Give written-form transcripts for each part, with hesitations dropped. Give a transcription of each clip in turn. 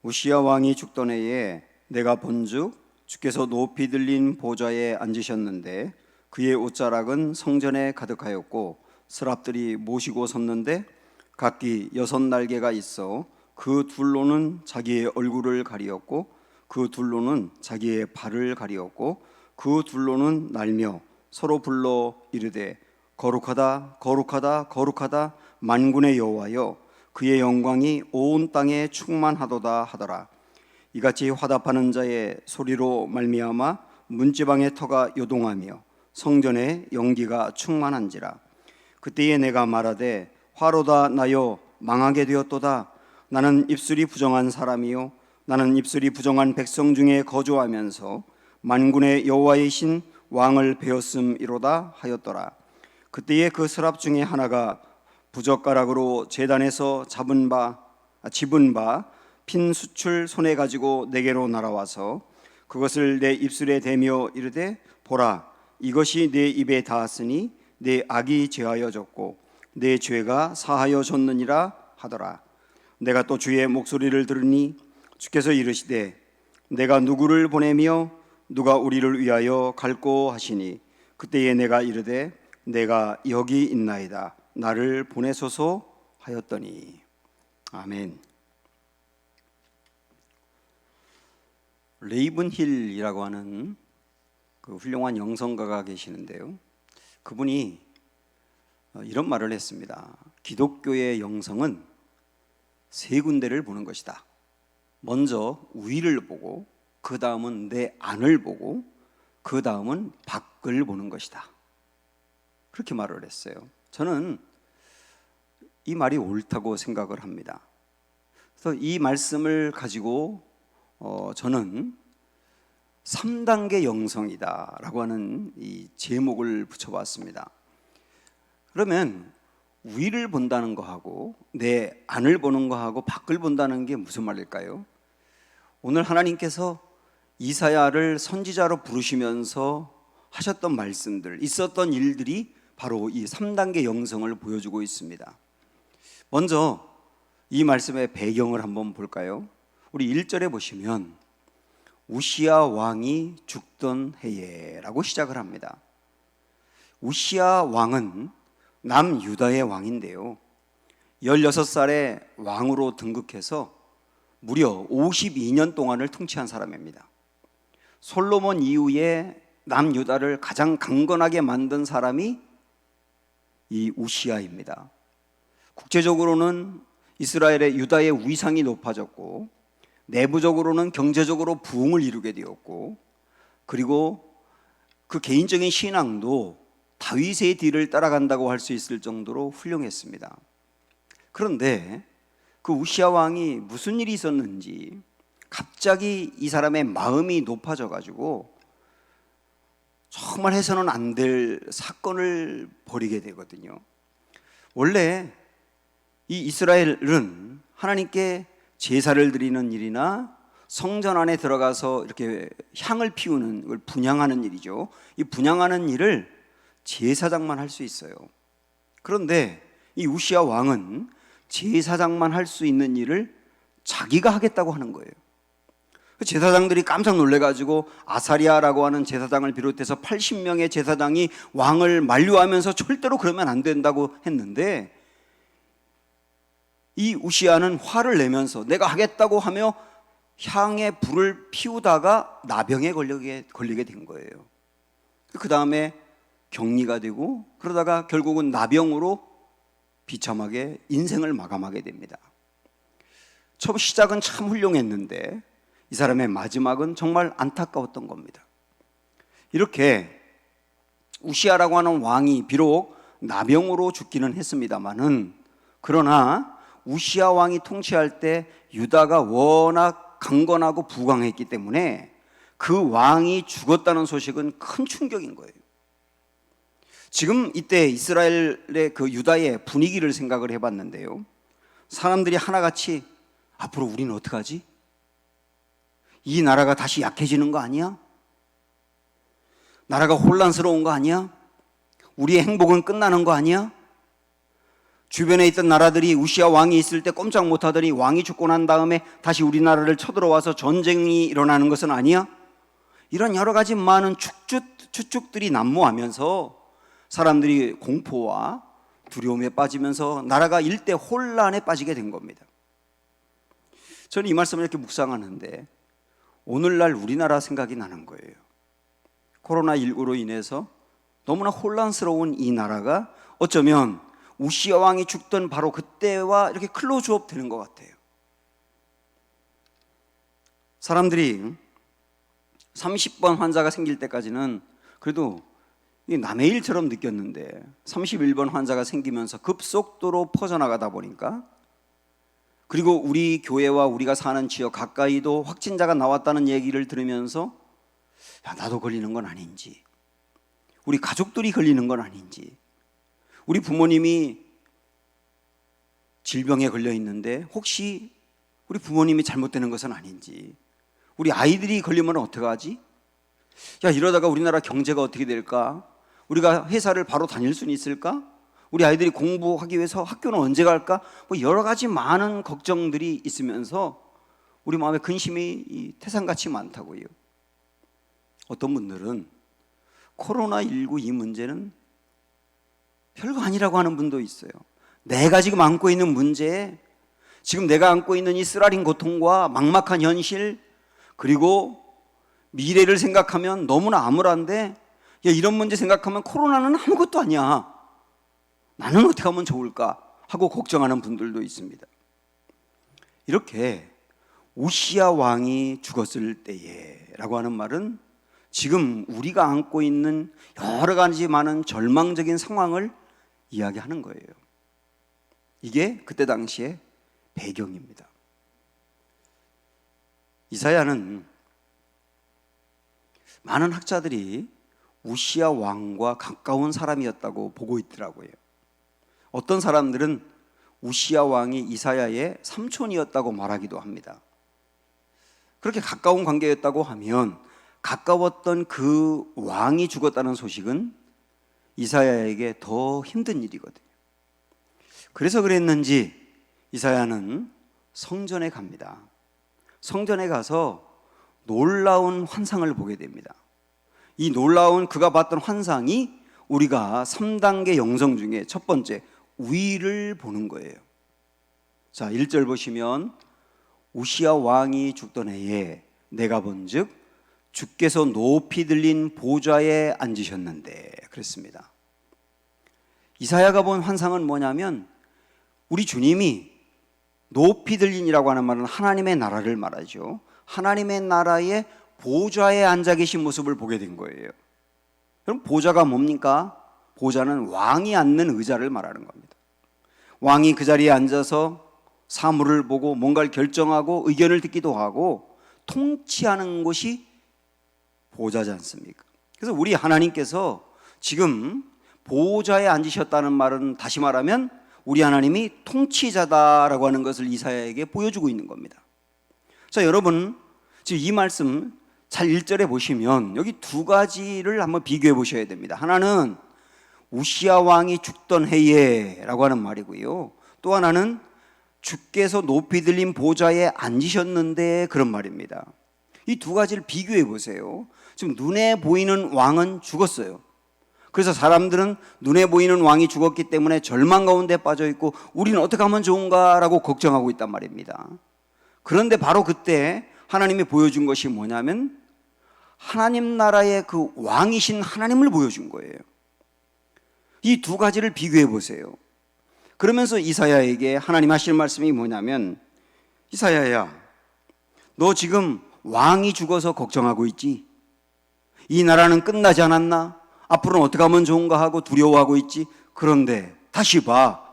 우시야 왕이 죽던 해에 내가 본즉 주께서 높이 들린 보좌에 앉으셨는데 그의 옷자락은 성전에 가득하였고 스랍들이 모시고 섰는데 각기 6날개가 있어 그 둘로는 자기의 얼굴을 가리었고 그 둘로는 자기의 발을 가리었고 그 둘로는 날며 서로 불러 이르되 거룩하다 거룩하다 거룩하다 만군의 여호와여 그의 영광이 온 땅에 충만하도다 하더라. 이같이 화답하는 자의 소리로 말미암아 문지방의 터가 요동하며 성전에 연기가 충만한지라. 그때에 내가 말하되 화로다 나여 망하게 되었도다. 나는 입술이 부정한 사람이요 나는 입술이 부정한 백성 중에 거주하면서 만군의 여호와이신 왕을 배웠음이로다 하였더라. 그때에 그 서랍 중에 하나가 부젓가락으로 제단에서 집은 바 핀 수출 손에 가지고 내게로 날아와서 그것을 내 입술에 대며 이르되 보라 이것이 내 입에 닿았으니 내 악이 제하여졌고 내 죄가 사하여졌느니라 하더라. 내가 또 주의 목소리를 들으니 주께서 이르시되 내가 누구를 보내며 누가 우리를 위하여 갈꼬 하시니 그때에 내가 이르되 내가 여기 있나이다 나를 보내소서 하였더니. 아멘. 레이븐 힐이라고 하는 그 훌륭한 영성가가 계시는데요, 그분이 이런 말을 했습니다. 기독교의 영성은 세 군데를 보는 것이다. 먼저 위를 보고 그 다음은 내 안을 보고 그 다음은 밖을 보는 것이다. 그렇게 말을 했어요. 저는 이 말이 옳다고 생각을 합니다. 그래서 이 말씀을 가지고 저는 3단계 영성이다 라고 하는 이 제목을 붙여봤습니다. 그러면 위를 본다는 거하고 내 안을 보는 거하고 밖을 본다는 게 무슨 말일까요? 오늘 하나님께서 이사야를 선지자로 부르시면서 하셨던 말씀들, 있었던 일들이 바로 이 3단계 영성을 보여주고 있습니다. 먼저 이 말씀의 배경을 한번 볼까요? 우리 1절에 보시면 우시야 왕이 죽던 해에 라고 시작을 합니다. 우시야 왕은 남유다의 왕인데요, 16살에 왕으로 등극해서 무려 52년 동안을 통치한 사람입니다. 솔로몬 이후에 남유다를 가장 강건하게 만든 사람이 이 우시야입니다. 국제적으로는 이스라엘의 유다의 위상이 높아졌고 내부적으로는 경제적으로 부흥을 이루게 되었고, 그리고 그 개인적인 신앙도 다윗의 뒤를 따라간다고 할 수 있을 정도로 훌륭했습니다. 그런데 그 우시야 왕이 무슨 일이 있었는지 갑자기 이 사람의 마음이 높아져 가지고 정말 해서는 안 될 사건을 벌이게 되거든요. 원래 이 이스라엘은 하나님께 제사를 드리는 일이나 성전 안에 들어가서 이렇게 향을 피우는 걸 분향하는 일이죠. 이 분향하는 일을 제사장만 할 수 있어요. 그런데 이 우시야 왕은 제사장만 할 수 있는 일을 자기가 하겠다고 하는 거예요. 제사장들이 깜짝 놀래가지고 아사리아라고 하는 제사장을 비롯해서 80명의 제사장이 왕을 만류하면서 절대로 그러면 안 된다고 했는데, 이 우시야는 화를 내면서 내가 하겠다고 하며 향에 불을 피우다가 나병에 걸리게 된 거예요. 그 다음에 격리가 되고 그러다가 결국은 나병으로 비참하게 인생을 마감하게 됩니다. 첫 시작은 참 훌륭했는데 이 사람의 마지막은 정말 안타까웠던 겁니다. 이렇게 우시야라고 하는 왕이 비록 나병으로 죽기는 했습니다마는, 그러나 우시야 왕이 통치할 때 유다가 워낙 강건하고 부강했기 때문에 그 왕이 죽었다는 소식은 큰 충격인 거예요. 지금 이때 이스라엘의 그 유다의 분위기를 생각을 해봤는데요, 사람들이 하나같이 앞으로 우리는 어떡하지? 이 나라가 다시 약해지는 거 아니야? 나라가 혼란스러운 거 아니야? 우리의 행복은 끝나는 거 아니야? 주변에 있던 나라들이 우시아 왕이 있을 때 꼼짝 못하더니 왕이 죽고 난 다음에 다시 우리나라를 쳐들어와서 전쟁이 일어나는 것은 아니야? 이런 여러 가지 많은 추측들이 난무하면서 사람들이 공포와 두려움에 빠지면서 나라가 일대 혼란에 빠지게 된 겁니다. 저는 이 말씀을 이렇게 묵상하는데 오늘날 우리나라 생각이 나는 거예요. 코로나19로 인해서 너무나 혼란스러운 이 나라가 어쩌면 우시아 왕이 죽던 바로 그때와 이렇게 클로즈업 되는 것 같아요. 사람들이 30번 환자가 생길 때까지는 그래도 남의 일처럼 느꼈는데 31번 환자가 생기면서 급속도로 퍼져나가다 보니까, 그리고 우리 교회와 우리가 사는 지역 가까이도 확진자가 나왔다는 얘기를 들으면서 야, 나도 걸리는 건 아닌지, 우리 가족들이 걸리는 건 아닌지, 우리 부모님이 질병에 걸려 있는데 혹시 우리 부모님이 잘못되는 것은 아닌지, 우리 아이들이 걸리면 어떡하지? 야, 이러다가 우리나라 경제가 어떻게 될까? 우리가 회사를 바로 다닐 수는 있을까? 우리 아이들이 공부하기 위해서 학교는 언제 갈까? 뭐 여러 가지 많은 걱정들이 있으면서 우리 마음에 근심이 태산같이 많다고요. 어떤 분들은 코로나19 이 문제는 별거 아니라고 하는 분도 있어요. 내가 지금 안고 있는 문제에, 지금 내가 안고 있는 이 쓰라린 고통과 막막한 현실, 그리고 미래를 생각하면 너무나 암울한데, 야, 이런 문제 생각하면 코로나는 아무것도 아니야, 나는 어떻게 하면 좋을까 하고 걱정하는 분들도 있습니다. 이렇게 우시아 왕이 죽었을 때에 라고 하는 말은 지금 우리가 안고 있는 여러 가지 많은 절망적인 상황을 이야기하는 거예요. 이게 그때 당시의 배경입니다. 이사야는 많은 학자들이 우시아 왕과 가까운 사람이었다고 보고 있더라고요. 어떤 사람들은 우시아 왕이 이사야의 삼촌이었다고 말하기도 합니다. 그렇게 가까운 관계였다고 하면 가까웠던 그 왕이 죽었다는 소식은 이사야에게 더 힘든 일이거든요. 그래서 그랬는지 이사야는 성전에 갑니다. 성전에 가서 놀라운 환상을 보게 됩니다. 이 놀라운 그가 봤던 환상이 우리가 3단계 영성 중에 첫 번째, 위를 보는 거예요. 자, 1절 보시면 우시아 왕이 죽던 해에 내가 본즉 주께서 높이 들린 보좌에 앉으셨는데, 그랬습니다. 이사야가 본 환상은 뭐냐면, 우리 주님이 높이 들린이라고 하는 말은 하나님의 나라를 말하죠. 하나님의 나라의 보좌에 앉아 계신 모습을 보게 된 거예요. 그럼 보좌가 뭡니까? 보좌는 왕이 앉는 의자를 말하는 겁니다. 왕이 그 자리에 앉아서 사물을 보고 뭔가를 결정하고 의견을 듣기도 하고 통치하는 곳이 보좌지 않습니까? 그래서 우리 하나님께서 지금 보좌에 앉으셨다는 말은, 다시 말하면 우리 하나님이 통치자다라고 하는 것을 이사야에게 보여주고 있는 겁니다. 자, 여러분 지금 이 말씀 잘 1절에 보시면 여기 두 가지를 한번 비교해 보셔야 됩니다. 하나는 우시아 왕이 죽던 해에 라고 하는 말이고요, 또 하나는 주께서 높이 들린 보좌에 앉으셨는데, 그런 말입니다. 이 두 가지를 비교해 보세요. 지금 눈에 보이는 왕은 죽었어요. 그래서 사람들은 눈에 보이는 왕이 죽었기 때문에 절망 가운데 빠져 있고 우리는 어떻게 하면 좋은가라고 걱정하고 있단 말입니다. 그런데 바로 그때 하나님이 보여준 것이 뭐냐면 하나님 나라의 그 왕이신 하나님을 보여준 거예요. 이 두 가지를 비교해 보세요. 그러면서 이사야에게 하나님 하시는 말씀이 뭐냐면, 이사야야, 너 지금 왕이 죽어서 걱정하고 있지? 이 나라는 끝나지 않았나? 앞으로는 어떻게 하면 좋은가 하고 두려워하고 있지? 그런데 다시 봐,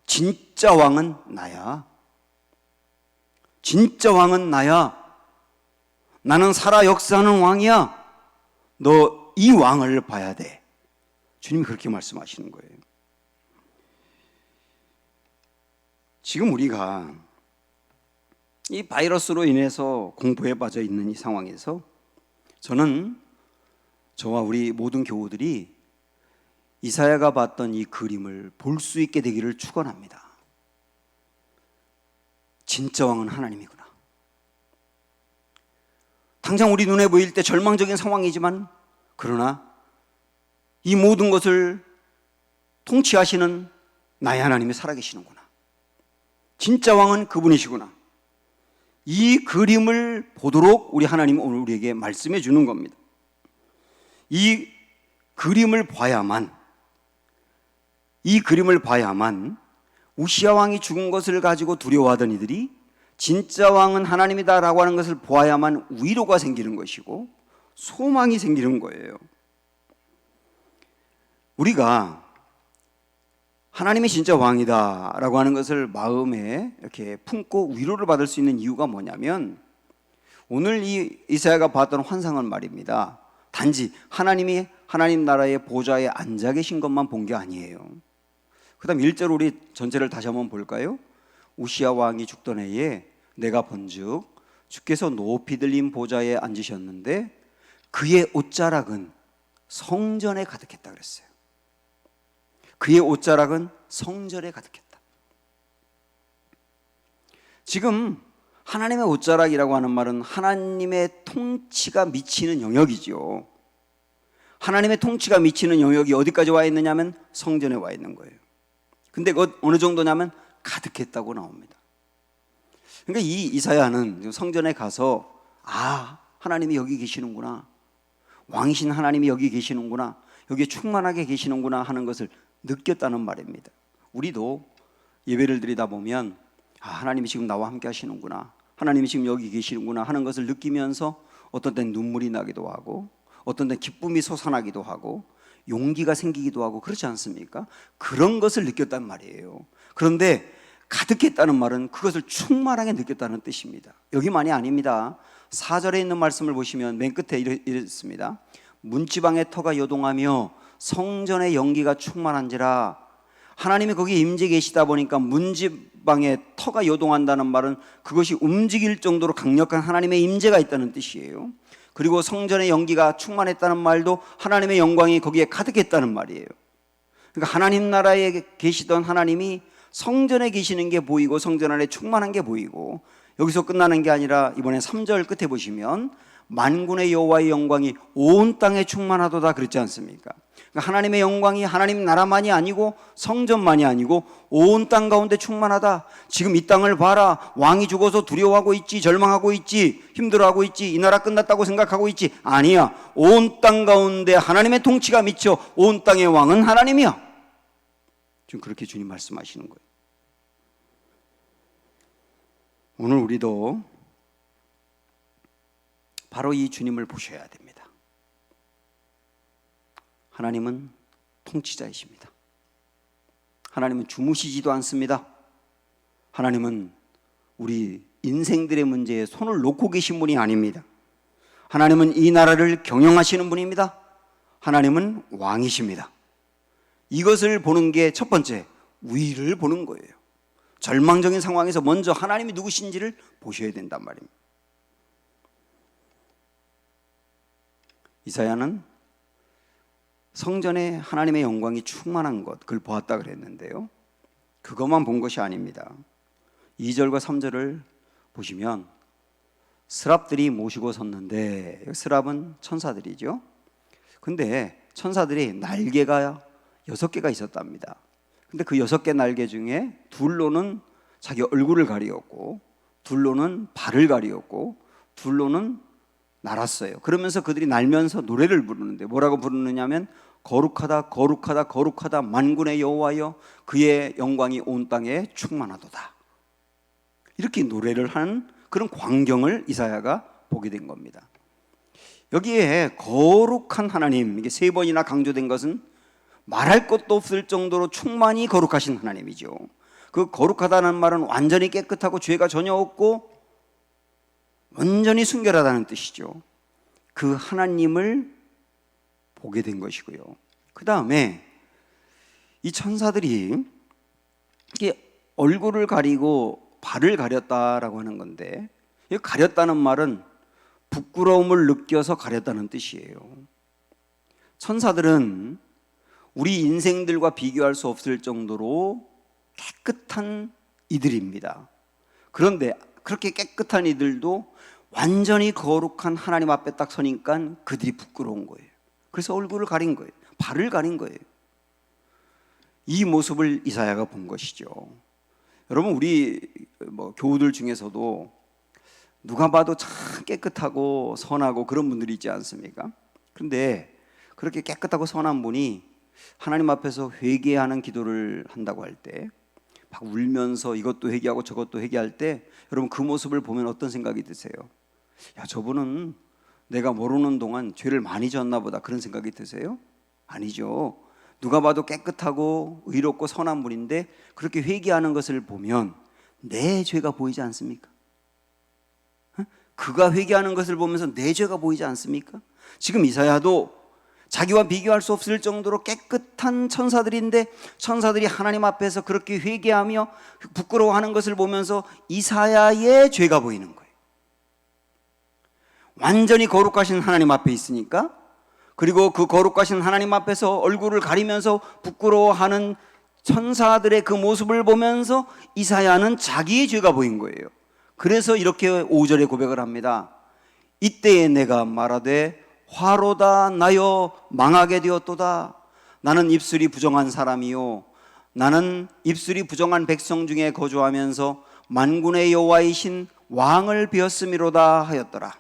진짜 왕은 나야. 진짜 왕은 나야. 나는 살아 역사하는 왕이야. 너 이 왕을 봐야 돼. 주님이 그렇게 말씀하시는 거예요. 지금 우리가 이 바이러스로 인해서 공포에 빠져 있는 이 상황에서 저는 저와 우리 모든 교우들이 이사야가 봤던 이 그림을 볼 수 있게 되기를 축원합니다. 진짜 왕은 하나님이구나. 당장 우리 눈에 보일 때 절망적인 상황이지만 그러나 이 모든 것을 통치하시는 나의 하나님이 살아계시는구나. 진짜 왕은 그분이시구나. 이 그림을 보도록 우리 하나님은 오늘 우리에게 말씀해 주는 겁니다. 이 그림을 봐야만 우시야 왕이 죽은 것을 가지고 두려워하던 이들이 진짜 왕은 하나님이다라고 하는 것을 보아야만 위로가 생기는 것이고 소망이 생기는 거예요. 우리가 하나님이 진짜 왕이다라고 하는 것을 마음에 이렇게 품고 위로를 받을 수 있는 이유가 뭐냐면 오늘 이 이사야가 봤던 환상은 말입니다. 단지 하나님이 하나님 나라의 보좌에 앉아 계신 것만 본 게 아니에요. 그 다음 1절 우리 전체를 다시 한번 볼까요? 우시야 왕이 죽던 해에 내가 본즉 주께서 높이 들린 보좌에 앉으셨는데 그의 옷자락은 성전에 가득했다 그랬어요. 그의 옷자락은 성전에 가득했다. 지금 하나님의 옷자락이라고 하는 말은 하나님의 통치가 미치는 영역이죠. 하나님의 통치가 미치는 영역이 어디까지 와 있느냐면 성전에 와 있는 거예요. 근데 어느 정도냐면 가득했다고 나옵니다. 그러니까 이 이사야는 성전에 가서 하나님이 여기 계시는구나, 왕이신 하나님이 여기 계시는구나, 여기에 충만하게 계시는구나 하는 것을 느꼈다는 말입니다. 우리도 예배를 드리다 보면 하나님이 지금 나와 함께 하시는구나, 하나님이 지금 여기 계시는구나 하는 것을 느끼면서 어떤 때는 눈물이 나기도 하고 어떤 때는 기쁨이 솟아나기도 하고 용기가 생기기도 하고 그렇지 않습니까? 그런 것을 느꼈단 말이에요. 그런데 가득했다는 말은 그것을 충만하게 느꼈다는 뜻입니다. 여기만이 아닙니다. 4절에 있는 말씀을 보시면 맨 끝에 이랬습니다. 문지방의 터가 요동하며 성전의 연기가 충만한지라. 하나님이 거기에 임재 계시다 보니까 문지방의 터가 요동한다는 말은 그것이 움직일 정도로 강력한 하나님의 임재가 있다는 뜻이에요. 그리고 성전의 연기가 충만했다는 말도 하나님의 영광이 거기에 가득했다는 말이에요. 그러니까 하나님 나라에 계시던 하나님이 성전에 계시는 게 보이고 성전 안에 충만한 게 보이고, 여기서 끝나는 게 아니라 이번에 3절 끝에 보시면 만군의 여호와의 영광이 온 땅에 충만하도다 그랬지 않습니까? 그러니까 하나님의 영광이 하나님 나라만이 아니고 성전만이 아니고 온 땅 가운데 충만하다. 지금 이 땅을 봐라. 왕이 죽어서 두려워하고 있지, 절망하고 있지, 힘들어하고 있지, 이 나라 끝났다고 생각하고 있지. 아니야. 온 땅 가운데 하나님의 통치가 미쳐 온 땅의 왕은 하나님이야. 지금 그렇게 주님 말씀하시는 거예요. 오늘 우리도 바로 이 주님을 보셔야 됩니다. 하나님은 통치자이십니다. 하나님은 주무시지도 않습니다. 하나님은 우리 인생들의 문제에 손을 놓고 계신 분이 아닙니다. 하나님은 이 나라를 경영하시는 분입니다. 하나님은 왕이십니다. 이것을 보는 게 첫 번째, 위를 보는 거예요. 절망적인 상황에서 먼저 하나님이 누구신지를 보셔야 된단 말입니다. 이사야는 성전에 하나님의 영광이 충만한 것, 그걸 보았다 그랬는데요, 그것만 본 것이 아닙니다. 2절과 3절을 보시면 스랍들이 모시고 섰는데, 스랍은 천사들이죠. 근데 천사들이 날개가 6개가 있었답니다. 근데 그 6개 날개 중에 둘로는 자기 얼굴을 가리었고, 둘로는 발을 가리었고, 둘로는 날았어요. 그러면서 그들이 날면서 노래를 부르는데 뭐라고 부르느냐면 거룩하다 거룩하다 거룩하다 만군의 여호와여, 그의 영광이 온 땅에 충만하도다. 이렇게 노래를 하는 그런 광경을 이사야가 보게 된 겁니다. 여기에 거룩한 하나님, 이게 3번이나 강조된 것은 말할 것도 없을 정도로 충만히 거룩하신 하나님이죠. 그 거룩하다는 말은 완전히 깨끗하고 죄가 전혀 없고 완전히 순결하다는 뜻이죠. 그 하나님을 보게 된 것이고요. 그 다음에 이 천사들이 이게 얼굴을 가리고 발을 가렸다라고 하는 건데, 이 가렸다는 말은 부끄러움을 느껴서 가렸다는 뜻이에요. 천사들은 우리 인생들과 비교할 수 없을 정도로 깨끗한 이들입니다. 그런데 그렇게 깨끗한 이들도 완전히 거룩한 하나님 앞에 딱 서니까 그들이 부끄러운 거예요. 그래서 얼굴을 가린 거예요. 발을 가린 거예요. 이 모습을 이사야가 본 것이죠. 여러분, 우리 교우들 중에서도 누가 봐도 참 깨끗하고 선하고 그런 분들이 있지 않습니까? 그런데 그렇게 깨끗하고 선한 분이 하나님 앞에서 회개하는 기도를 한다고 할 때, 막 울면서 이것도 회개하고 저것도 회개할 때, 여러분 그 모습을 보면 어떤 생각이 드세요? 야, 저분은 내가 모르는 동안 죄를 많이 졌나 보다, 그런 생각이 드세요? 아니죠. 누가 봐도 깨끗하고 의롭고 선한 분인데 그렇게 회개하는 것을 보면 내 죄가 보이지 않습니까? 그가 회개하는 것을 보면서 내 죄가 보이지 않습니까? 지금 이사야도 자기와 비교할 수 없을 정도로 깨끗한 천사들인데 천사들이 하나님 앞에서 그렇게 회개하며 부끄러워하는 것을 보면서 이사야의 죄가 보이는 거예요. 완전히 거룩하신 하나님 앞에 있으니까, 그리고 그 거룩하신 하나님 앞에서 얼굴을 가리면서 부끄러워하는 천사들의 그 모습을 보면서 이사야는 자기의 죄가 보인 거예요. 그래서 이렇게 5절에 고백을 합니다. 이때에 내가 말하되 화로다 나여 망하게 되었도다. 나는 입술이 부정한 사람이요 나는 입술이 부정한 백성 중에 거주하면서 만군의 여호와이신 왕을 베었음이로다 하였더라.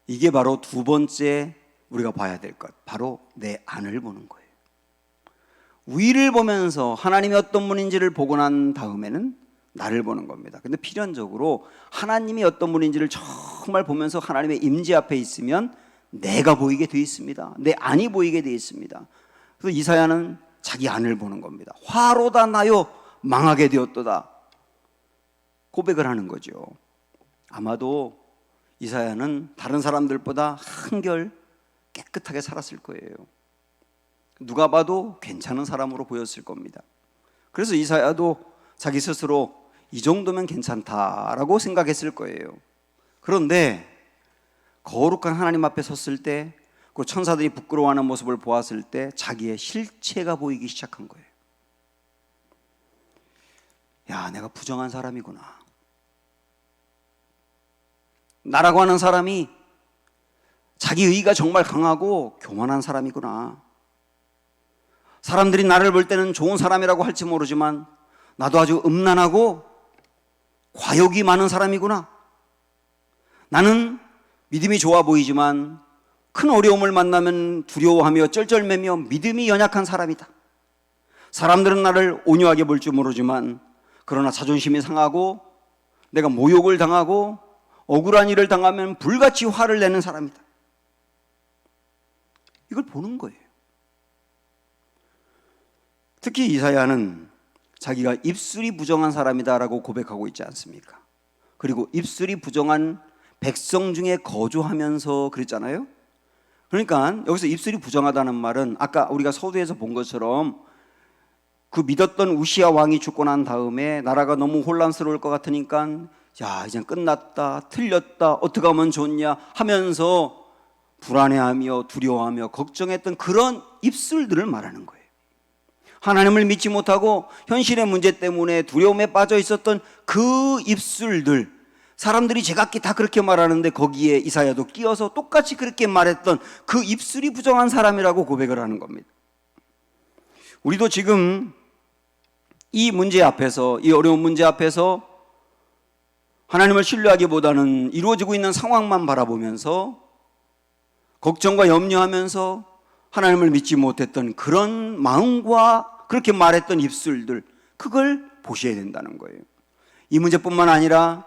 이게 바로 두 번째 우리가 봐야 될 것, 바로 내 안을 보는 거예요. 위를 보면서 하나님이 어떤 분인지를 보고 난 다음에는 나를 보는 겁니다. 근데 필연적으로 하나님이 어떤 분인지를 정말 보면서 하나님의 임재 앞에 있으면 내가 보이게 돼 있습니다. 내 안이 보이게 돼 있습니다. 그래서 이사야는 자기 안을 보는 겁니다. 화로다 나요 망하게 되었도다 고백을 하는 거죠. 아마도 이사야는 다른 사람들보다 한결 깨끗하게 살았을 거예요. 누가 봐도 괜찮은 사람으로 보였을 겁니다. 그래서 이사야도 자기 스스로 이 정도면 괜찮다라고 생각했을 거예요. 그런데 거룩한 하나님 앞에 섰을 때, 그 천사들이 부끄러워하는 모습을 보았을 때 자기의 실체가 보이기 시작한 거예요. 야, 내가 부정한 사람이구나. 나라고 하는 사람이 자기 의의가 정말 강하고 교만한 사람이구나. 사람들이 나를 볼 때는 좋은 사람이라고 할지 모르지만 나도 아주 음란하고 과욕이 많은 사람이구나. 나는 믿음이 좋아 보이지만 큰 어려움을 만나면 두려워하며 쩔쩔매며 믿음이 연약한 사람이다. 사람들은 나를 온유하게 볼 줄 모르지만 그러나 자존심이 상하고 내가 모욕을 당하고 억울한 일을 당하면 불같이 화를 내는 사람이다. 이걸 보는 거예요. 특히 이사야는 자기가 입술이 부정한 사람이다라고 고백하고 있지 않습니까? 그리고 입술이 부정한 백성 중에 거주하면서 그랬잖아요. 그러니까 여기서 입술이 부정하다는 말은 아까 우리가 서두에서 본 것처럼 그 믿었던 우시야 왕이 죽고 난 다음에 나라가 너무 혼란스러울 것 같으니까 야, 이제 끝났다, 틀렸다, 어떻게 하면 좋냐 하면서 불안해하며 두려워하며 걱정했던 그런 입술들을 말하는 거예요. 하나님을 믿지 못하고 현실의 문제 때문에 두려움에 빠져 있었던 그 입술들, 사람들이 제각기 다 그렇게 말하는데 거기에 이사야도 끼어서 똑같이 그렇게 말했던 그 입술이 부정한 사람이라고 고백을 하는 겁니다. 우리도 지금 이 문제 앞에서, 이 어려운 문제 앞에서 하나님을 신뢰하기보다는 이루어지고 있는 상황만 바라보면서 걱정과 염려하면서 하나님을 믿지 못했던 그런 마음과 그렇게 말했던 입술들, 그걸 보셔야 된다는 거예요. 이 문제뿐만 아니라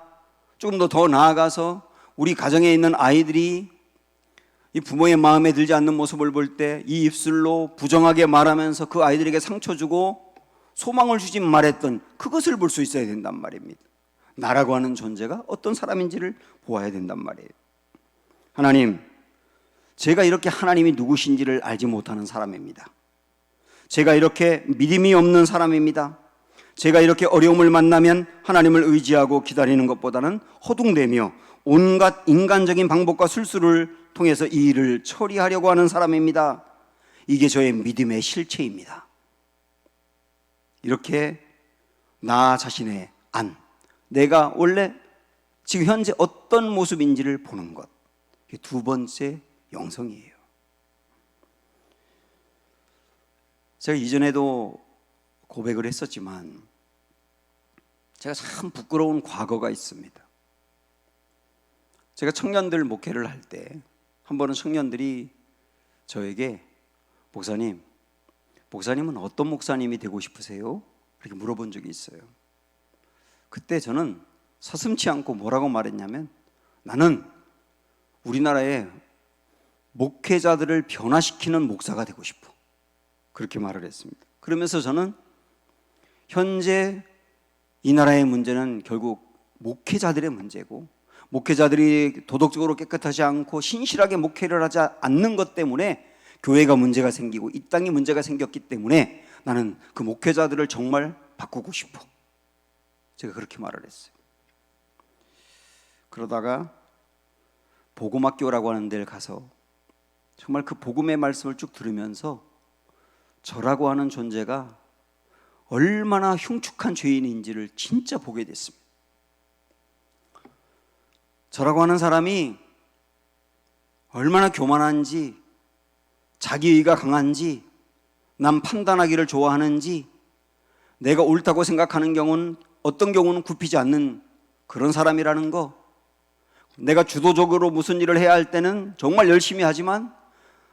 조금 더 나아가서 우리 가정에 있는 아이들이 이 부모의 마음에 들지 않는 모습을 볼 때 이 입술로 부정하게 말하면서 그 아이들에게 상처 주고 소망을 주지 말했던 그것을 볼 수 있어야 된단 말입니다. 나라고 하는 존재가 어떤 사람인지를 보아야 된단 말이에요. 하나님, 제가 이렇게 하나님이 누구신지를 알지 못하는 사람입니다. 제가 이렇게 믿음이 없는 사람입니다. 제가 이렇게 어려움을 만나면 하나님을 의지하고 기다리는 것보다는 허둥대며 온갖 인간적인 방법과 술수를 통해서 이 일을 처리하려고 하는 사람입니다. 이게 저의 믿음의 실체입니다. 이렇게 나 자신의 안, 내가 원래 지금 현재 어떤 모습인지를 보는 것, 이게 두 번째 영성이에요. 제가 이전에도 고백을 했었지만 제가 참 부끄러운 과거가 있습니다. 제가 청년들 목회를 할 때 한 번은 청년들이 저에게 목사님은 어떤 목사님이 되고 싶으세요? 이렇게 물어본 적이 있어요. 그때 저는 서슴지 않고 뭐라고 말했냐면, 나는 우리나라의 목회자들을 변화시키는 목사가 되고 싶어, 그렇게 말을 했습니다. 그러면서 저는 현재 이 나라의 문제는 결국 목회자들의 문제고, 목회자들이 도덕적으로 깨끗하지 않고 신실하게 목회를 하지 않는 것 때문에 교회가 문제가 생기고 이 땅에 문제가 생겼기 때문에 나는 그 목회자들을 정말 바꾸고 싶어, 제가 그렇게 말을 했어요. 그러다가 복음학교라고 하는 데를 가서 정말 그 복음의 말씀을 쭉 들으면서 저라고 하는 존재가 얼마나 흉측한 죄인인지를 진짜 보게 됐습니다. 저라고 하는 사람이 얼마나 교만한지, 자기의가 강한지, 남 판단하기를 좋아하는지, 내가 옳다고 생각하는 경우는 어떤 경우는 굽히지 않는 그런 사람이라는 거, 내가 주도적으로 무슨 일을 해야 할 때는 정말 열심히 하지만,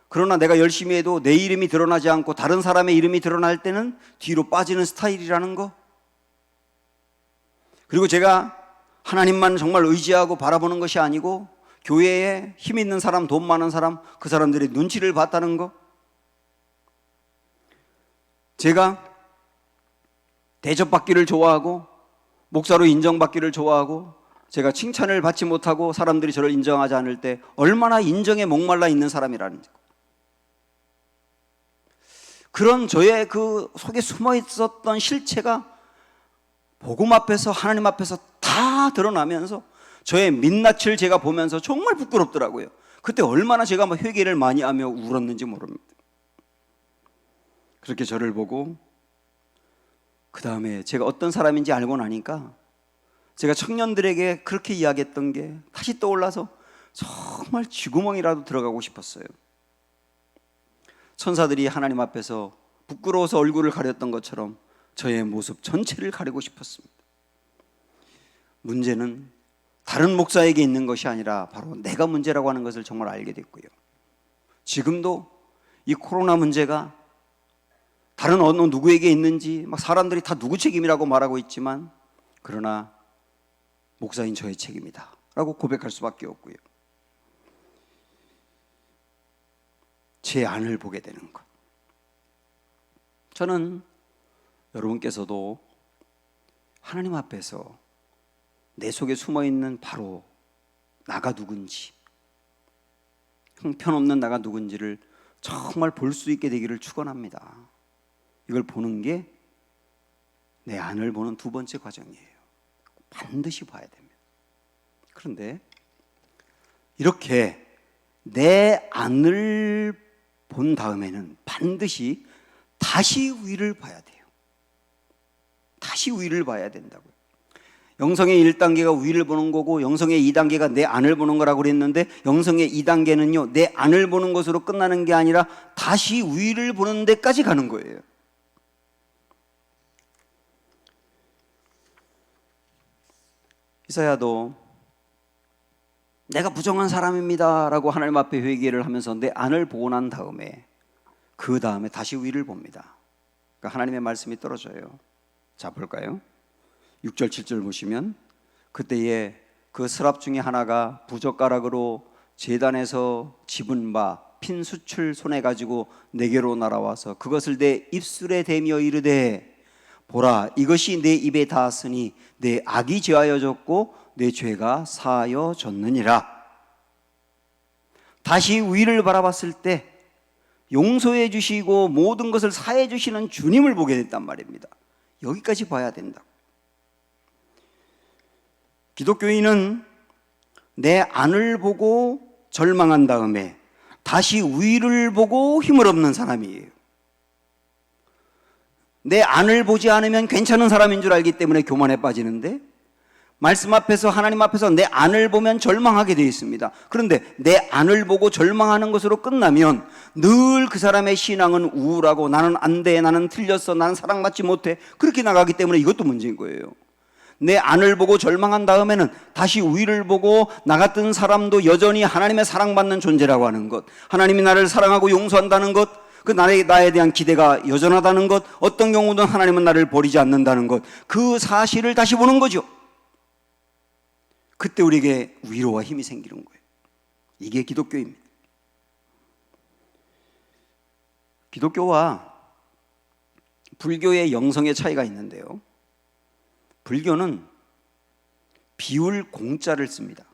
그러나 내가 열심히 해도 내 이름이 드러나지 않고 다른 사람의 이름이 드러날 때는 뒤로 빠지는 스타일이라는 거, 그리고 제가 하나님만 정말 의지하고 바라보는 것이 아니고 교회에 힘 있는 사람, 돈 많은 사람, 그 사람들의 눈치를 봤다는 거, 제가 대접받기를 좋아하고 목사로 인정받기를 좋아하고 제가 칭찬을 받지 못하고 사람들이 저를 인정하지 않을 때 얼마나 인정에 목말라 있는 사람이라는 거, 그런 저의 그 속에 숨어 있었던 실체가 복음 앞에서, 하나님 앞에서 다 드러나면서 저의 민낯을 제가 보면서 정말 부끄럽더라고요. 그때 얼마나 제가 회개를 많이 하며 울었는지 모릅니다. 그렇게 저를 보고 그 다음에 제가 어떤 사람인지 알고 나니까 제가 청년들에게 그렇게 이야기했던 게 다시 떠올라서 정말 쥐구멍이라도 들어가고 싶었어요. 천사들이 하나님 앞에서 부끄러워서 얼굴을 가렸던 것처럼 저의 모습 전체를 가리고 싶었습니다. 문제는 다른 목사에게 있는 것이 아니라 바로 내가 문제라고 하는 것을 정말 알게 됐고요. 지금도 이 코로나 문제가 다른 어느 누구에게 있는지 막 사람들이 다 누구 책임이라고 말하고 있지만, 그러나 목사인 저의 책임이다 라고 고백할 수밖에 없고요. 제 안을 보게 되는 것. 저는 여러분께서도 하나님 앞에서 내 속에 숨어있는 바로 나가 누군지, 형편없는 나가 누군지를 정말 볼 수 있게 되기를 축원합니다. 이걸 보는 게 내 안을 보는 두 번째 과정이에요. 반드시 봐야 됩니다. 그런데 이렇게 내 안을 본 다음에는 반드시 다시 위를 봐야 돼요. 다시 위를 봐야 된다고요. 영성의 1단계가 위를 보는 거고 영성의 2단계가 내 안을 보는 거라고 그랬는데, 영성의 2단계는요 내 안을 보는 것으로 끝나는 게 아니라 다시 위를 보는 데까지 가는 거예요. 이사야도 내가 부정한 사람입니다 라고 하나님 앞에 회개를 하면서 내 안을 보고 난 다음에 그 다음에 다시 위를 봅니다. 그러니까 하나님의 말씀이 떨어져요. 자, 볼까요? 6절 7절 보시면, 그때에 그 스랍 중에 하나가 부젓가락으로 제단에서 집은 바 핀 숯을 손에 가지고 내게로 날아와서 그것을 내 입술에 대며 이르되, 보라, 이것이 내 입에 닿았으니 내 악이 제하여졌고 내 죄가 사하여졌느니라. 다시 위를 바라봤을 때 용서해 주시고 모든 것을 사해 주시는 주님을 보게 됐단 말입니다. 여기까지 봐야 된다. 기독교인은 내 안을 보고 절망한 다음에 다시 위를 보고 힘을 얻는 사람이에요. 내 안을 보지 않으면 괜찮은 사람인 줄 알기 때문에 교만에 빠지는데, 말씀 앞에서, 하나님 앞에서 내 안을 보면 절망하게 되어 있습니다. 그런데 내 안을 보고 절망하는 것으로 끝나면 늘 그 사람의 신앙은 우울하고, 나는 안 돼, 나는 틀렸어, 나는 사랑받지 못해, 그렇게 나가기 때문에 이것도 문제인 거예요. 내 안을 보고 절망한 다음에는 다시 위를 보고, 나 같은 사람도 여전히 하나님의 사랑받는 존재라고 하는 것, 하나님이 나를 사랑하고 용서한다는 것, 그 나에 대한 기대가 여전하다는 것, 어떤 경우든 하나님은 나를 버리지 않는다는 것, 그 사실을 다시 보는 거죠. 그때 우리에게 위로와 힘이 생기는 거예요. 이게 기독교입니다. 기독교와 불교의 영성의 차이가 있는데요, 불교는 비울 공자를 씁니다.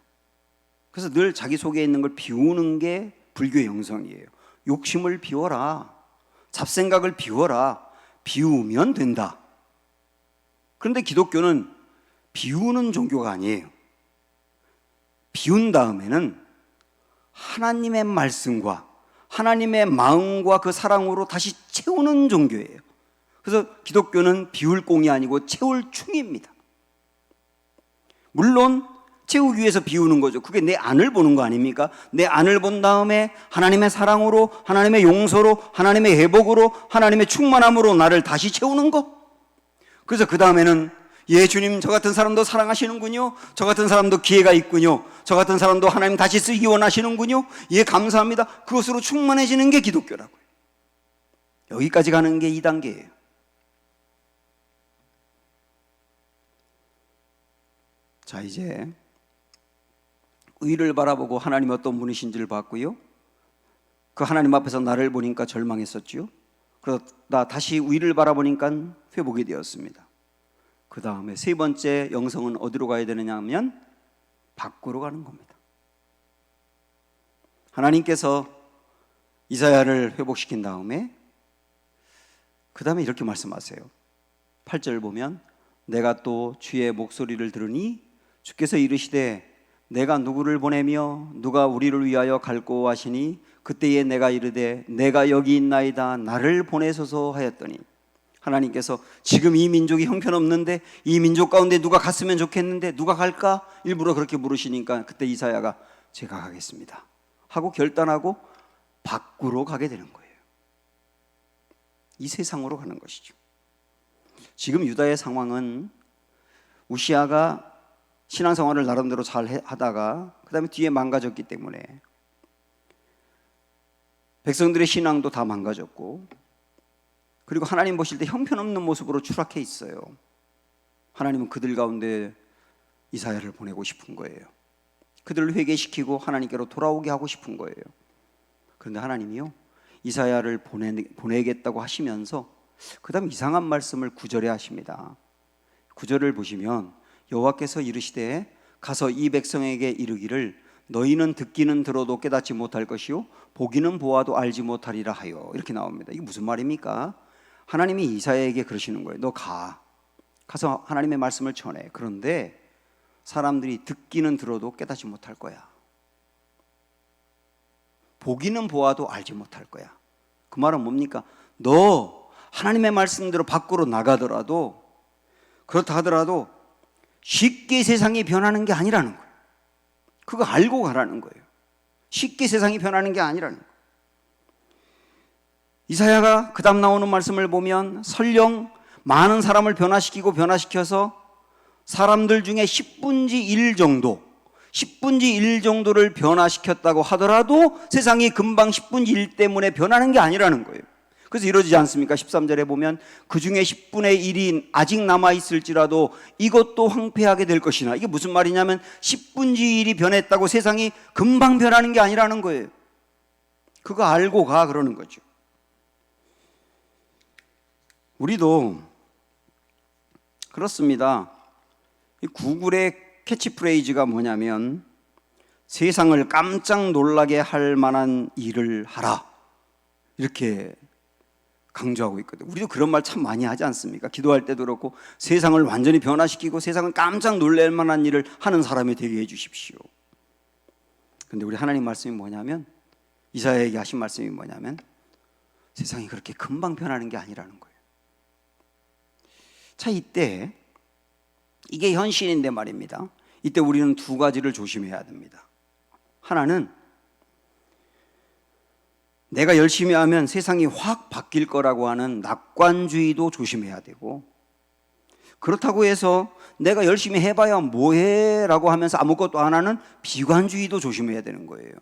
그래서 늘 자기 속에 있는 걸 비우는 게 불교의 영성이에요. 욕심을 비워라, 잡생각을 비워라, 비우면 된다. 그런데 기독교는 비우는 종교가 아니에요. 비운 다음에는 하나님의 말씀과 하나님의 마음과 그 사랑으로 다시 채우는 종교예요. 그래서 기독교는 비울 공이 아니고 채울 충입니다. 물론 채우기 위해서 비우는 거죠. 그게 내 안을 보는 거 아닙니까? 내 안을 본 다음에 하나님의 사랑으로, 하나님의 용서로, 하나님의 회복으로, 하나님의 충만함으로 나를 다시 채우는 거. 그래서 그 다음에는, 예, 주님, 저 같은 사람도 사랑하시는군요. 저 같은 사람도 기회가 있군요. 저 같은 사람도 하나님 다시 쓰기 원하시는군요. 예, 감사합니다. 그것으로 충만해지는 게 기독교라고요. 여기까지 가는 게 2단계예요. 자, 이제 의를 바라보고 하나님이 어떤 분이신지를 봤고요, 그 하나님 앞에서 나를 보니까 절망했었죠. 그러다 다시 의를 바라보니까 회복이 되었습니다. 그 다음에 세 번째 영성은 어디로 가야 되느냐 하면 밖으로 가는 겁니다. 하나님께서 이사야를 회복시킨 다음에 그 다음에 이렇게 말씀하세요. 8절 보면, 내가 또 주의 목소리를 들으니 주께서 이르시되 내가 누구를 보내며 누가 우리를 위하여 갈고 하시니 그때에 내가 이르되 내가 여기 있나이다, 나를 보내소서 하였더니, 하나님께서 지금 이 민족이 형편없는데 이 민족 가운데 누가 갔으면 좋겠는데 누가 갈까? 일부러 그렇게 물으시니까 그때 이사야가 제가 가겠습니다 하고 결단하고 밖으로 가게 되는 거예요. 이 세상으로 가는 것이죠. 지금 유다의 상황은 우시아가 신앙생활을 나름대로 잘 하다가 그 다음에 뒤에 망가졌기 때문에 백성들의 신앙도 다 망가졌고, 그리고 하나님 보실 때 형편없는 모습으로 추락해 있어요. 하나님은 그들 가운데 이사야를 보내고 싶은 거예요. 그들을 회개시키고 하나님께로 돌아오게 하고 싶은 거예요. 그런데 하나님이요, 이사야를 보내겠다고 하시면서 그 다음 이상한 말씀을 9절에 하십니다. 9절을 보시면, 여호와께서 이르시되 가서 이 백성에게 이르기를 너희는 듣기는 들어도 깨닫지 못할 것이요 보기는 보아도 알지 못하리라 하여, 이렇게 나옵니다. 이게 무슨 말입니까? 하나님이 이사야에게 그러시는 거예요. 너 가서 하나님의 말씀을 전해. 그런데 사람들이 듣기는 들어도 깨닫지 못할 거야. 보기는 보아도 알지 못할 거야. 그 말은 뭡니까? 너 하나님의 말씀대로 밖으로 나가더라도, 그렇다 하더라도 쉽게 세상이 변하는 게 아니라는 거예요. 그거 알고 가라는 거예요. 쉽게 세상이 변하는 게 아니라는 거예요. 이사야가 그 다음 나오는 말씀을 보면, 설령 많은 사람을 변화시켜서 사람들 중에 10분의 1 정도를 변화시켰다고 하더라도 세상이 금방 10분의 1 때문에 변하는 게 아니라는 거예요. 그래서 이러지 않습니까? 13절에 보면 그 중에 10분의 1이 아직 남아있을지라도 이것도 황폐하게 될 것이나, 이게 무슨 말이냐면 10분의 1이 변했다고 세상이 금방 변하는 게 아니라는 거예요. 그거 알고 가, 그러는 거죠. 우리도 그렇습니다. 이 구글의 캐치프레이즈가 뭐냐면 세상을 깜짝 놀라게 할 만한 일을 하라, 이렇게 강조하고 있거든요. 우리도 그런 말 참 많이 하지 않습니까? 기도할 때도 그렇고, 세상을 완전히 변화시키고 세상을 깜짝 놀랄 만한 일을 하는 사람이 되게 해주십시오. 근데 우리 하나님 말씀이 뭐냐면, 이사야에게 하신 말씀이 뭐냐면 세상이 그렇게 금방 변하는 게 아니라는 거예요. 자, 이때 이게 현실인데 말입니다. 이때 우리는 두 가지를 조심해야 됩니다. 하나는 내가 열심히 하면 세상이 확 바뀔 거라고 하는 낙관주의도 조심해야 되고, 그렇다고 해서 내가 열심히 해봐야 뭐해 라고 하면서 아무것도 안 하는 비관주의도 조심해야 되는 거예요.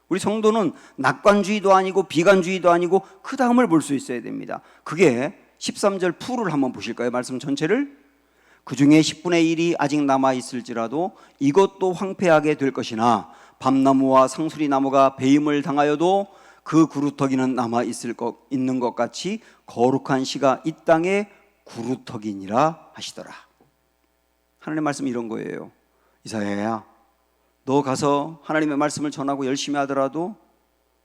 우리 성도는 낙관주의도 아니고 비관주의도 아니고 그 다음을 볼 수 있어야 됩니다. 그게 13절 풀을 한번 보실까요? 말씀 전체를. 그 중에 10분의 1이 아직 남아있을지라도 이것도 황폐하게 될 것이나 밤나무와 상수리나무가 배임을 당하여도 그 구루터기는 있는 것 같이 거룩한 씨가 이 땅에 구루터기니라 하시더라. 하나님의 말씀이 이런 거예요. 이사야야, 너 가서 하나님의 말씀을 전하고 열심히 하더라도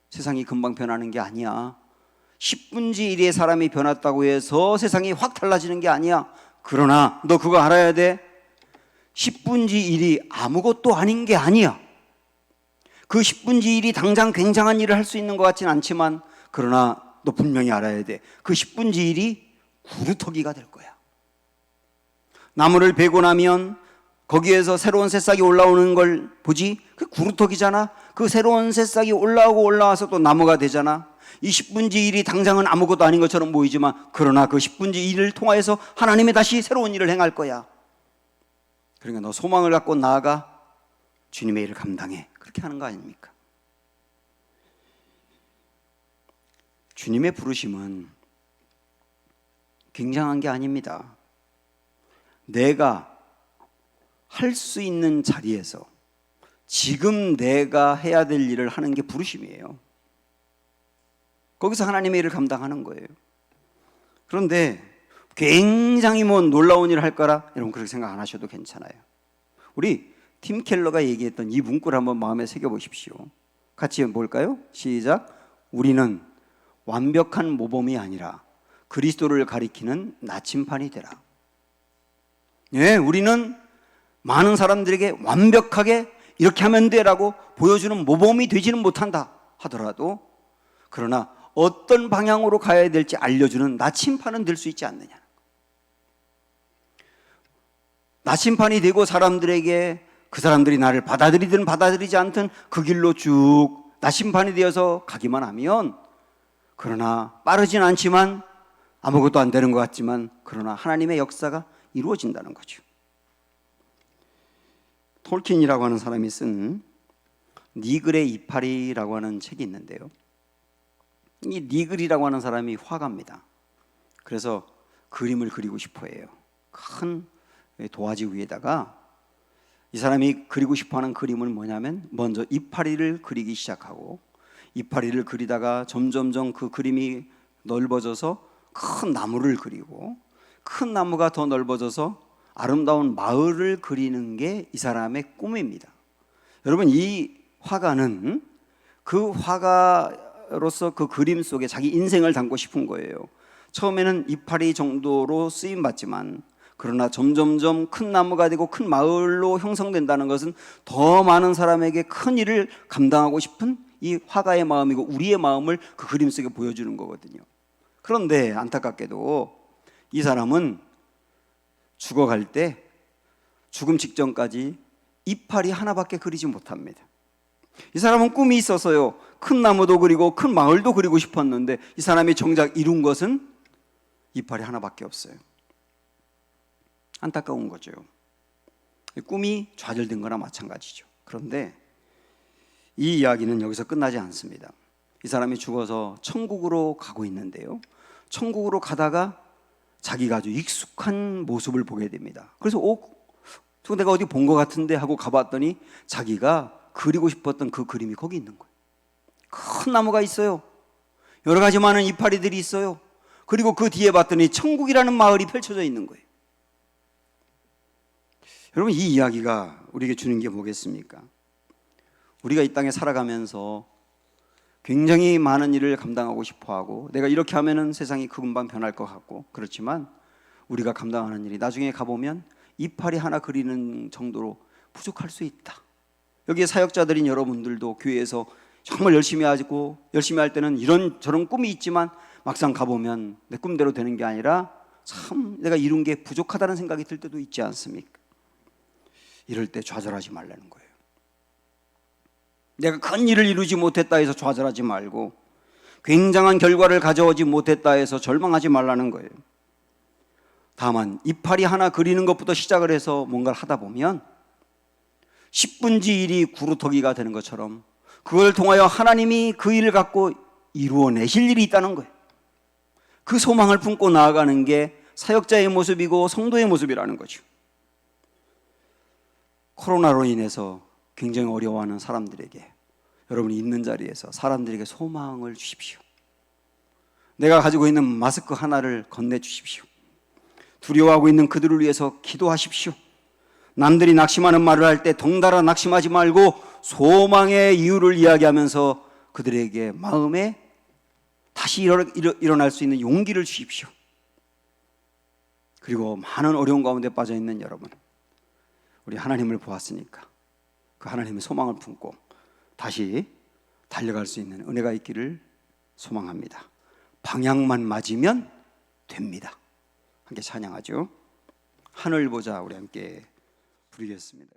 세상이 금방 변하는 게 아니야. 10분지 1의 사람이 변했다고 해서 세상이 확 달라지는 게 아니야. 그러나 너 그거 알아야 돼. 10분지 1이 아무것도 아닌 게 아니야. 그 10분지 1이 당장 굉장한 일을 할 수 있는 것 같진 않지만, 그러나 너 분명히 알아야 돼. 그 10분지 1이 구루터기가 될 거야. 나무를 베고 나면 거기에서 새로운 새싹이 올라오는 걸 보지? 그 구루터기잖아. 그 새로운 새싹이 올라오고 올라와서 또 나무가 되잖아. 이 10분지 1이 당장은 아무것도 아닌 것처럼 보이지만, 그러나 그 10분지 1을 통하여서 하나님이 다시 새로운 일을 행할 거야. 그러니까 너 소망을 갖고 나아가 주님의 일을 감당해. 그렇게 하는 거 아닙니까? 주님의 부르심은 굉장한 게 아닙니다. 내가 할 수 있는 자리에서 지금 내가 해야 될 일을 하는 게 부르심이에요. 거기서 하나님의 일을 감당하는 거예요. 그런데 굉장히 놀라운 일을 할 거라 여러분 그렇게 생각 안 하셔도 괜찮아요. 우리 팀 켈러가 얘기했던 이 문구를 한번 마음에 새겨보십시오. 같이 볼까요? 시작. 우리는 완벽한 모범이 아니라 그리스도를 가리키는 나침판이 되라. 예, 우리는 많은 사람들에게 완벽하게 이렇게 하면 돼라고 보여주는 모범이 되지는 못한다 하더라도, 그러나 어떤 방향으로 가야 될지 알려주는 나침판은 될 수 있지 않느냐. 나침판이 되고 사람들에게, 그 사람들이 나를 받아들이든 받아들이지 않든 그 길로 쭉 나침판이 되어서 가기만 하면, 그러나 빠르진 않지만 아무것도 안 되는 것 같지만, 그러나 하나님의 역사가 이루어진다는 거죠. 톨킨이라고 하는 사람이 쓴 니글의 이파리라고 하는 책이 있는데요, 이 니글이라고 하는 사람이 화가입니다. 그래서 그림을 그리고 싶어 해요. 큰 도화지 위에다가 이 사람이 그리고 싶어하는 그림은 뭐냐면, 먼저 이파리를 그리기 시작하고, 이파리를 그리다가 점점점 그 그림이 넓어져서 큰 나무를 그리고, 큰 나무가 더 넓어져서 아름다운 마을을 그리는 게 이 사람의 꿈입니다. 여러분, 이 화가는 그 화가로서 그 그림 속에 자기 인생을 담고 싶은 거예요. 처음에는 이파리 정도로 쓰임받지만, 그러나 점점점 큰 나무가 되고 큰 마을로 형성된다는 것은 더 많은 사람에게 큰 일을 감당하고 싶은 이 화가의 마음이고 우리의 마음을 그 그림 속에 보여주는 거거든요. 그런데 안타깝게도 이 사람은 죽어갈 때 죽음 직전까지 이파리 하나밖에 그리지 못합니다. 이 사람은 꿈이 있어서요, 큰 나무도 그리고 큰 마을도 그리고 싶었는데 이 사람이 정작 이룬 것은 이파리 하나밖에 없어요. 안타까운 거죠. 꿈이 좌절된 거나 마찬가지죠. 그런데 이 이야기는 여기서 끝나지 않습니다. 이 사람이 죽어서 천국으로 가고 있는데요, 천국으로 가다가 자기가 아주 익숙한 모습을 보게 됩니다. 그래서 저 내가 어디 본 것 같은데 하고 가봤더니 자기가 그리고 싶었던 그 그림이 거기 있는 거예요. 큰 나무가 있어요. 여러 가지 많은 이파리들이 있어요. 그리고 그 뒤에 봤더니 천국이라는 마을이 펼쳐져 있는 거예요. 여러분, 이 이야기가 우리에게 주는 게 뭐겠습니까? 우리가 이 땅에 살아가면서 굉장히 많은 일을 감당하고 싶어하고, 내가 이렇게 하면은 세상이 금방 변할 것 같고, 그렇지만 우리가 감당하는 일이 나중에 가보면 이파리 하나 그리는 정도로 부족할 수 있다. 여기에 사역자들인 여러분들도 교회에서 정말 열심히 하고 열심히 할 때는 이런 저런 꿈이 있지만 막상 가보면 내 꿈대로 되는 게 아니라 참 내가 이룬 게 부족하다는 생각이 들 때도 있지 않습니까? 이럴 때 좌절하지 말라는 거예요. 내가 큰 일을 이루지 못했다 해서 좌절하지 말고, 굉장한 결과를 가져오지 못했다 해서 절망하지 말라는 거예요. 다만 이파리 하나 그리는 것부터 시작을 해서 뭔가를 하다 보면 10분지 1이 구루터기가 되는 것처럼 그걸 통하여 하나님이 그 일을 갖고 이루어내실 일이 있다는 거예요. 그 소망을 품고 나아가는 게 사역자의 모습이고 성도의 모습이라는 거죠. 코로나로 인해서 굉장히 어려워하는 사람들에게 여러분이 있는 자리에서 사람들에게 소망을 주십시오. 내가 가지고 있는 마스크 하나를 건네주십시오. 두려워하고 있는 그들을 위해서 기도하십시오. 남들이 낙심하는 말을 할 때 덩달아 낙심하지 말고 소망의 이유를 이야기하면서 그들에게 마음에 다시 일어날 수 있는 용기를 주십시오. 그리고 많은 어려운 가운데 빠져있는 여러분, 우리 하나님을 보았으니까 그 하나님의 소망을 품고 다시 달려갈 수 있는 은혜가 있기를 소망합니다. 방향만 맞으면 됩니다. 함께 찬양하죠. 하늘 보자 우리 함께 부르겠습니다.